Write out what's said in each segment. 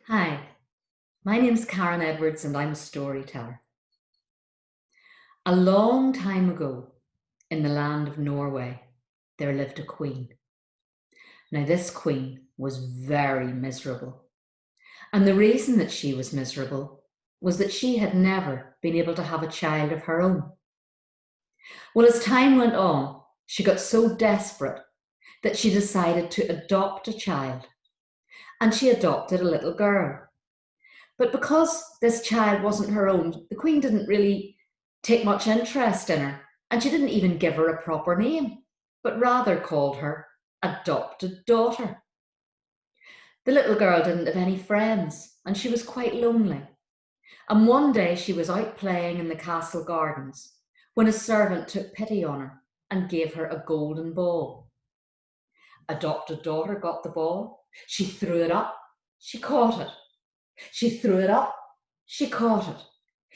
Hi, my name's Karen Edwards and I'm a storyteller. A long time ago, in the land of Norway, there lived a queen. Now, this queen was very miserable. And the reason that she was miserable was that she had never been able to have a child of her own. Well, as time went on, she got so desperate that she decided to adopt a child. And she adopted a little girl. But because this child wasn't her own, the queen didn't really take much interest in her, and she didn't even give her a proper name, but rather called her adopted daughter. The little girl didn't have any friends, and she was quite lonely. And one day she was out playing in the castle gardens when a servant took pity on her and gave her a golden ball. Adopted daughter got the ball. She threw it up. She caught it. She threw it up. She caught it.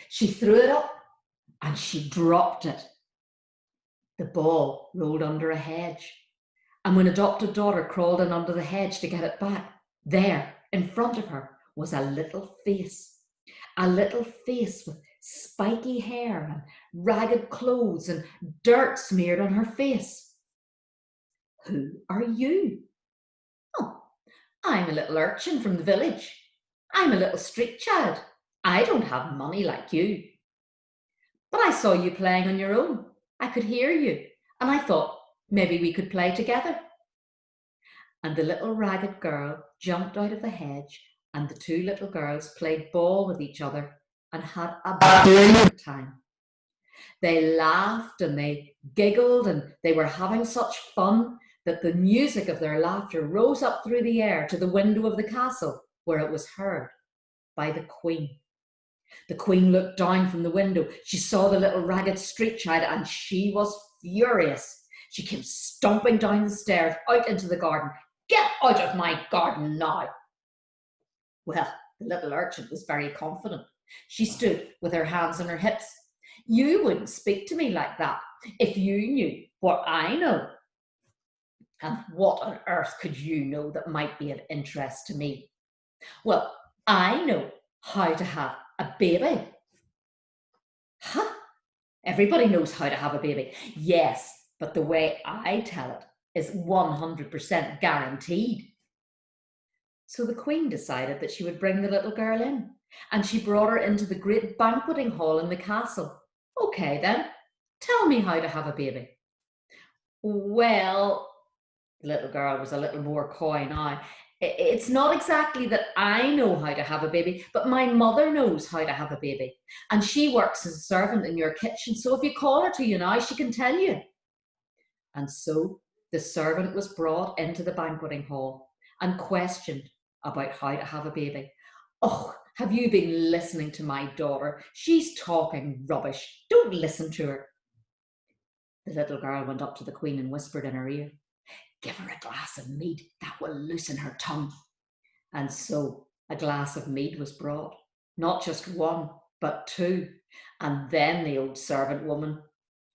She threw it up and she dropped it. The ball rolled under a hedge. And when adopted daughter crawled in under the hedge to get it back, there in front of her was a little face. A little face with spiky hair and ragged clothes and dirt smeared on her face. Who are you? Oh, I'm a little urchin from the village. I'm a little street child. I don't have money like you. But I saw you playing on your own. I could hear you, and I thought maybe we could play together. And the little ragged girl jumped out of the hedge, and the two little girls played ball with each other and had a brilliant time. They laughed and they giggled, and they were having such fun that the music of their laughter rose up through the air to the window of the castle, where it was heard by the queen. The queen looked down from the window. She saw the little ragged street child and she was furious. She came stomping down the stairs out into the garden. Get out of my garden now. Well, the little urchin was very confident. She stood with her hands on her hips. You wouldn't speak to me like that if you knew what I know. And what on earth could you know that might be of interest to me? Well, I know how to have a baby. Huh? Everybody knows how to have a baby. Yes, but the way I tell it is 100% guaranteed. So the queen decided that she would bring the little girl in, and she brought her into the great banqueting hall in the castle. Okay then, tell me how to have a baby. Well, the little girl was a little more coy now. It's not exactly that I know how to have a baby, but my mother knows how to have a baby. And she works as a servant in your kitchen. So if you call her to you now, she can tell you. And so the servant was brought into the banqueting hall and questioned about how to have a baby. Oh, have you been listening to my daughter? She's talking rubbish. Don't listen to her. The little girl went up to the queen and whispered in her ear, give her a glass of mead, that will loosen her tongue. And so a glass of mead was brought, not just one, but two. And then the old servant woman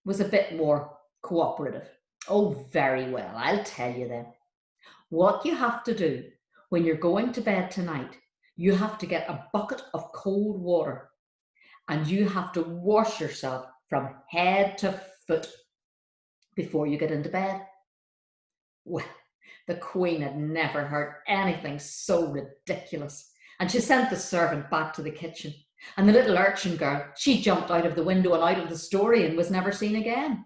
was a bit more cooperative. Oh, very well, I'll tell you then. What you have to do when you're going to bed tonight, you have to get a bucket of cold water and you have to wash yourself from head to foot before you get into bed. Well, the queen had never heard anything so ridiculous, and she sent the servant back to the kitchen. And the little urchin girl, she jumped out of the window and out of the story and was never seen again.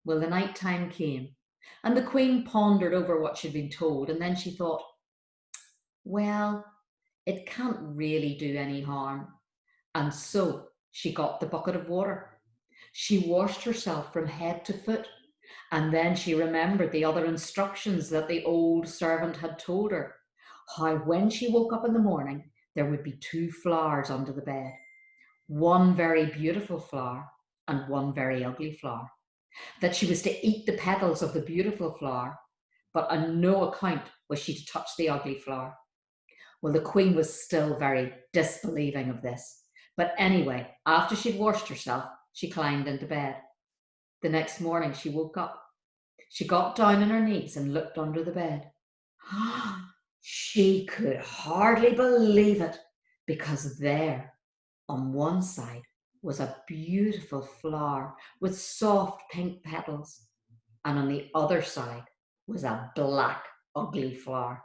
Well, the night time came, and the queen pondered over what she'd been told, and then she thought, well, it can't really do any harm. And so she got the bucket of water. She washed herself from head to foot, and then she remembered the other instructions that the old servant had told her. How when she woke up in the morning, there would be two flowers under the bed. One very beautiful flower and one very ugly flower. That she was to eat the petals of the beautiful flower, but on no account was she to touch the ugly flower. Well, the queen was still very disbelieving of this. But anyway, after she'd washed herself, she climbed into bed. The next morning she woke up. She got down on her knees and looked under the bed. She could hardly believe it, because there, on one side, was a beautiful flower with soft pink petals, and on the other side was a black, ugly flower.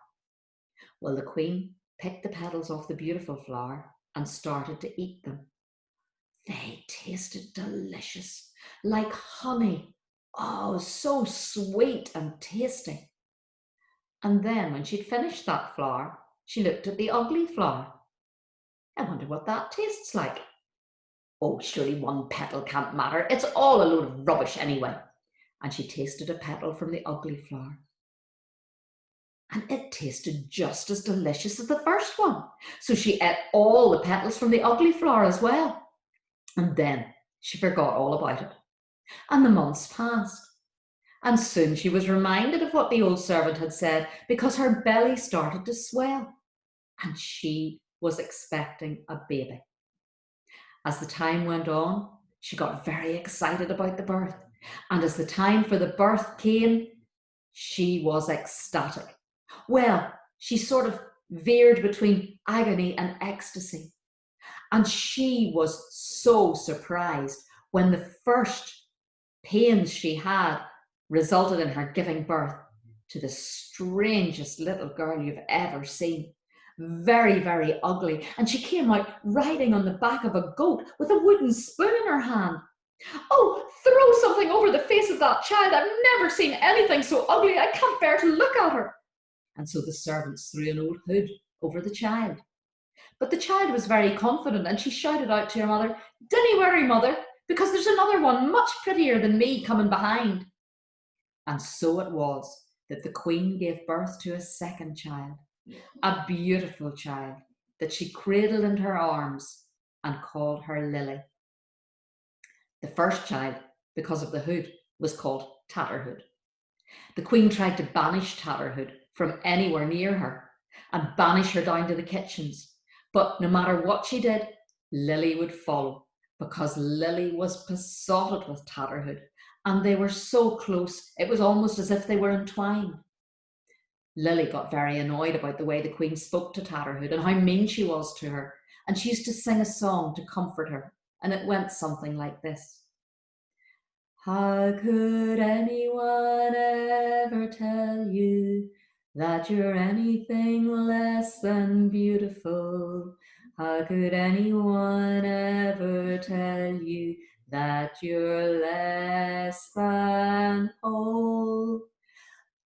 Well, the queen picked the petals off the beautiful flower and started to eat them. They tasted delicious, like honey. Oh, so sweet and tasty. And then when she'd finished that flower, she looked at the ugly flower. I wonder what that tastes like. Oh, surely one petal can't matter. It's all a load of rubbish anyway. And she tasted a petal from the ugly flower. And it tasted just as delicious as the first one. So she ate all the petals from the ugly flower as well. And then she forgot all about it. And the months passed. And soon she was reminded of what the old servant had said, because her belly started to swell. And she was expecting a baby. As the time went on, she got very excited about the birth. And as the time for the birth came, she was ecstatic. Well, she sort of veered between agony and ecstasy. And she was so surprised when the first pains she had resulted in her giving birth to the strangest little girl you've ever seen. Very, very ugly. And she came out riding on the back of a goat with a wooden spoon in her hand. Oh, throw something over the face of that child. I've never seen anything so ugly. I can't bear to look at her. And so the servants threw an old hood over the child. But the child was very confident, and she shouted out to her mother, "Dinna worry, mother, because there's another one much prettier than me coming behind." And so it was that the queen gave birth to a second child, a beautiful child that she cradled in her arms and called her Lily. The first child, because of the hood, was called Tatterhood. The queen tried to banish Tatterhood from anywhere near her and banish her down to the kitchens. But no matter what she did, Lily would follow, because Lily was besotted with Tatterhood, and they were so close it was almost as if they were entwined. Lily got very annoyed about the way the queen spoke to Tatterhood and how mean she was to her, and she used to sing a song to comfort her, and it went something like this. How could anyone ever tell you that you're anything less than beautiful? How could anyone ever tell you that you're less than whole?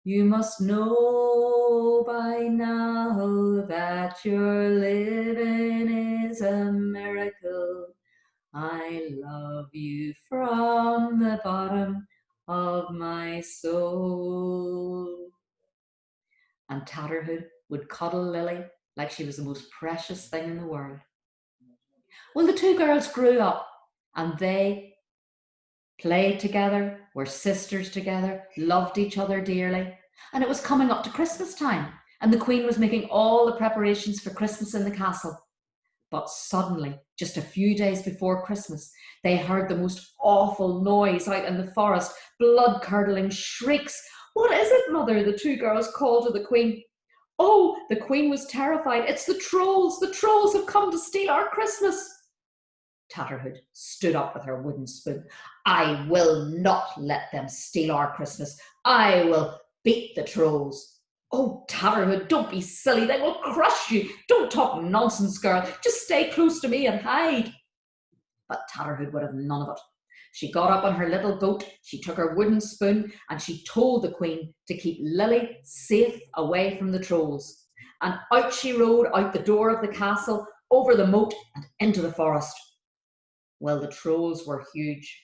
You must know by now that your living is a miracle. I love you from the bottom of my soul. And Tatterhood would cuddle Lily like she was the most precious thing in the world. Well, the two girls grew up, and they played together, were sisters together, loved each other dearly. And it was coming up to Christmas time, and the queen was making all the preparations for Christmas in the castle. But suddenly, just a few days before Christmas, they heard the most awful noise out in the forest, blood-curdling shrieks. "What is it, mother?" the two girls called to the queen. Oh, the queen was terrified. "It's the trolls! The trolls have come to steal our Christmas!" Tatterhood stood up with her wooden spoon. "I will not let them steal our Christmas. I will beat the trolls." "Oh, Tatterhood, don't be silly. They will crush you. Don't talk nonsense, girl. Just stay close to me and hide." But Tatterhood would have none of it. She got up on her little goat, she took her wooden spoon, and she told the queen to keep Lily safe away from the trolls. And out she rode, out the door of the castle, over the moat and into the forest. Well, the trolls were huge,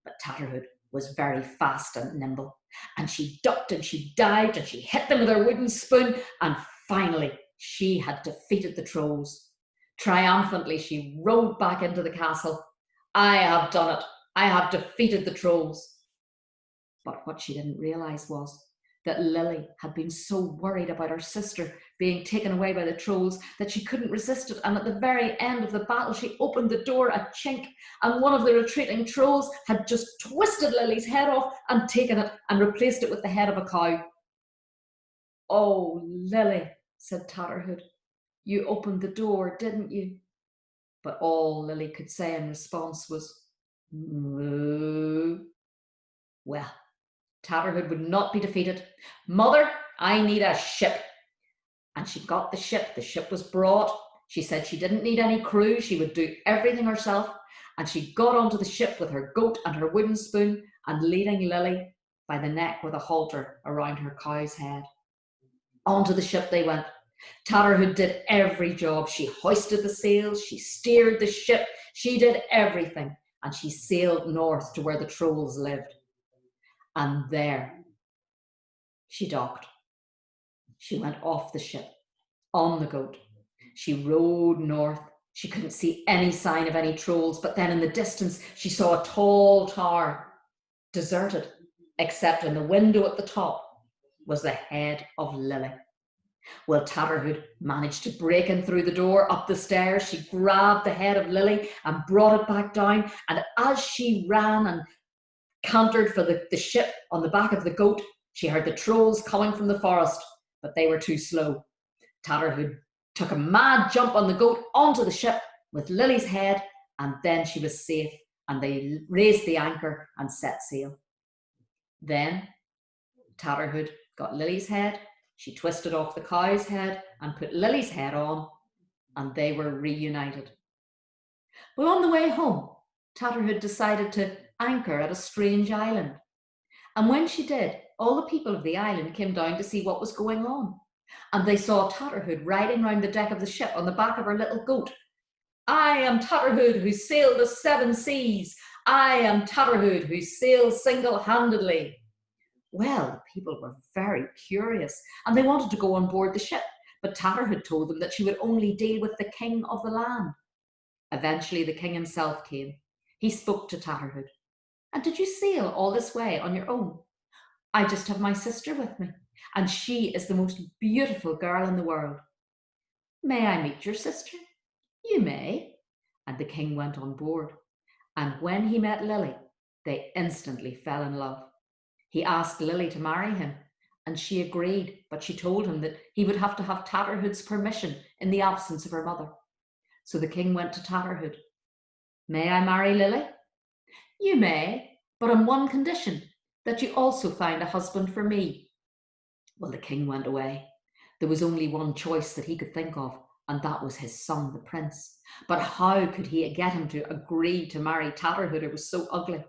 but Tatterhood was very fast and nimble, and she ducked and she dived and she hit them with her wooden spoon, and finally she had defeated the trolls. Triumphantly, she rode back into the castle. "I have done it. I have defeated the trolls." But what she didn't realise was that Lily had been so worried about her sister being taken away by the trolls that she couldn't resist it, and at the very end of the battle she opened the door a chink, and one of the retreating trolls had just twisted Lily's head off and taken it and replaced it with the head of a cow. Oh, Lily, said Tatterhood. You opened the door, didn't you? But all Lily could say in response was, moo. Well, Tatterhood would not be defeated. Mother, I need a ship. And she got the ship. The ship was brought. She said she didn't need any crew. She would do everything herself. And she got onto the ship with her goat and her wooden spoon and leading Lily by the neck with a halter around her cow's head. Onto the ship they went. Tatterhood did every job. She hoisted the sails, she steered the ship, she did everything, and she sailed north to where the trolls lived. And there she docked. She went off the ship, on the goat. She rode north. She couldn't see any sign of any trolls, but then in the distance she saw a tall tower, deserted, except in the window at the top was the head of Lily. Well, Tatterhood managed to break in through the door, up the stairs. She grabbed the head of Lily and brought it back down. And as she ran and cantered for the ship on the back of the goat, she heard the trolls coming from the forest, but they were too slow. Tatterhood took a mad jump on the goat onto the ship with Lily's head, and then she was safe, and they raised the anchor and set sail. Then Tatterhood got Lily's head. She twisted off the cow's head and put Lily's head on, and they were reunited. Well, on the way home, Tatterhood decided to anchor at a strange island. And when she did, all the people of the island came down to see what was going on. And they saw Tatterhood riding round the deck of the ship on the back of her little goat. I am Tatterhood who sailed the 7 seas. I am Tatterhood who sails single-handedly. Well, people were very curious and they wanted to go on board the ship, but Tatterhood told them that she would only deal with the king of the land. Eventually, the king himself came. He spoke to Tatterhood. And did you sail all this way on your own? I just have my sister with me, and she is the most beautiful girl in the world. May I meet your sister? You may. And the king went on board. And when he met Lily, they instantly fell in love. He asked Lily to marry him, and she agreed, but she told him that he would have to have Tatterhood's permission in the absence of her mother. So the king went to Tatterhood. May I marry Lily? You may, but on one condition, that you also find a husband for me. Well, the king went away. There was only one choice that he could think of, and that was his son, the prince. But how could he get him to agree to marry Tatterhood? It was so ugly.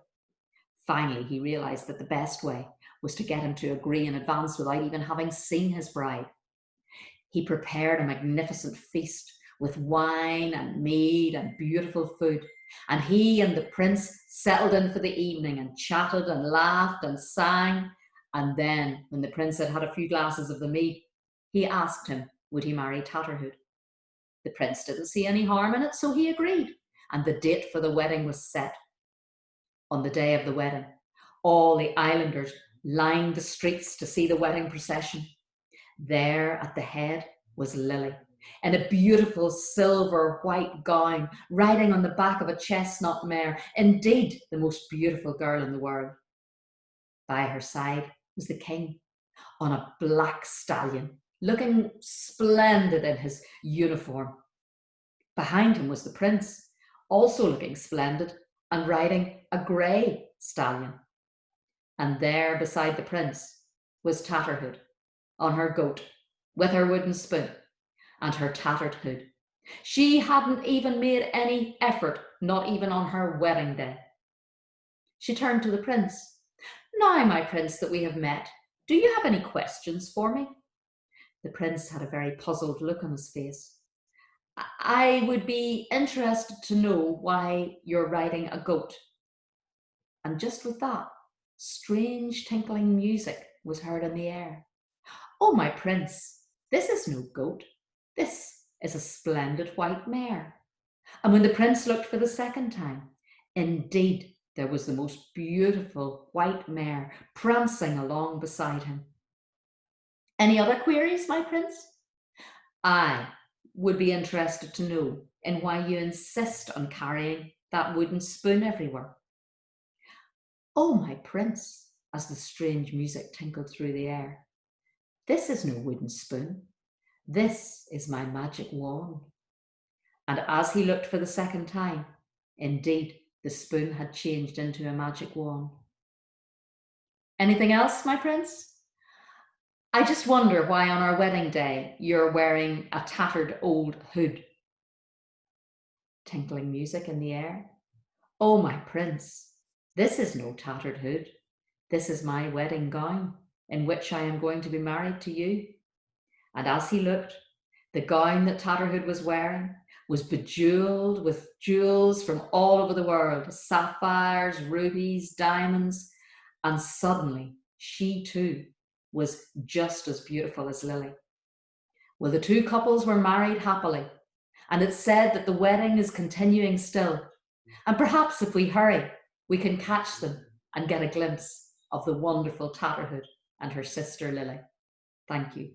Finally, he realised that the best way was to get him to agree in advance without even having seen his bride. He prepared a magnificent feast with wine and mead and beautiful food, and he and the prince settled in for the evening and chatted and laughed and sang. And then, when the prince had had a few glasses of the mead, he asked him, would he marry Tatterhood? The prince didn't see any harm in it, so he agreed, and the date for the wedding was set. On the day of the wedding, all the islanders lined the streets to see the wedding procession. There at the head was Lily, in a beautiful silver white gown, riding on the back of a chestnut mare, indeed the most beautiful girl in the world. By her side was the king, on a black stallion, looking splendid in his uniform. Behind him was the prince, also looking splendid and riding a grey stallion. And there beside the prince was Tatterhood on her goat with her wooden spoon and her tattered hood. She hadn't even made any effort, not even on her wedding day. She turned to the prince. Now, my prince that we have met, do you have any questions for me? The prince had a very puzzled look on his face. I would be interested to know why you're riding a goat. And just with that, strange tinkling music was heard in the air. Oh, my prince, this is no goat. This is a splendid white mare. And when the prince looked for the second time, indeed, there was the most beautiful white mare prancing along beside him. Any other queries, my prince? I would be interested to know in why you insist on carrying that wooden spoon everywhere. Oh, my prince, as the strange music tinkled through the air, this is no wooden spoon. This is my magic wand. And as he looked for the second time, indeed, the spoon had changed into a magic wand. Anything else, my prince? I just wonder why on our wedding day you're wearing a tattered old hood. Tinkling music in the air. Oh, my prince, this is no tattered hood. This is my wedding gown, in which I am going to be married to you. And as he looked, the gown that Tatterhood was wearing was bejewelled with jewels from all over the world, sapphires, rubies, diamonds, and suddenly she too was just as beautiful as Lily. Well, the two couples were married happily, and it's said that the wedding is continuing still. And perhaps if we hurry, we can catch them and get a glimpse of the wonderful Tatterhood and her sister Lily. Thank you.